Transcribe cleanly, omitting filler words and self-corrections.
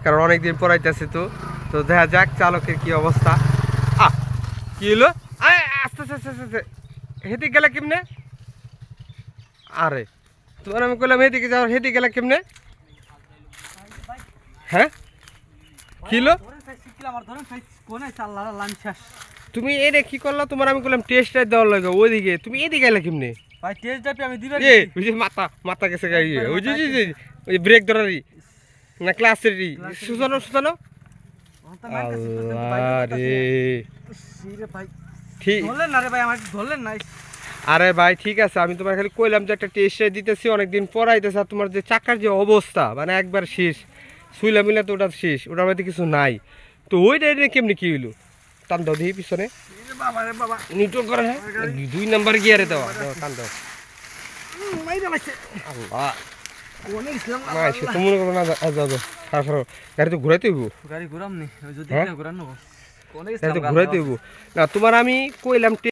কারণ অনেকদিন পড়াইতেছে তো তো দেখা যাক চালকের কি অবস্থা। কি হলো? আস্তে আস্তে আস্তে আস্তে হেঁটে গেলে কেমনে? আরে তোমার আমি কইলাম হেঁটে যাও, হেঁটে গেলে কেমনে? হ্যাঁ কি হলো? তুমি এটা কি করলো? তোমার আমি কইলাম টেস্ট রাইট দেওয়ার লাগে ওইদিকে, তুমি এদিকে গেলে কেমনে? ভাই টেস্ট ড্রাইভ আমি দিবেন। ওই যে মাথা গেছে গাড়ি, ওই যে ওই ব্রেক ধরারই না ক্লাসেরই সুজানো সুজানো। আরে ভাই ঠিক আছে, আমি তোমার খালি কইলাম যে একটা টেস্ট দিতেছি, অনেকদিন পড়াইতেছে, আর তোমার যে চাকার যে অবস্থা মানে একবার শেষ, শুইলা মিলা তো ওটা শেষ, ওটার মধ্যে কিছু নাই। তো ওইটা কেমনি কি হইলো? টান দাও দেখি পিছনে নিউট্রাল করে, হ্যাঁ 2 নাম্বার গিয়ারে দেওয়া, টান দাও। আল্লাহ তো মনে করো না, তারপর গাড়ি তো ঘুরাইতে হইব, গাড়ি ঘুরাম নি, যদি ঘুরানো ঘুরাইতে হইব না। তোমার আমি কইলাম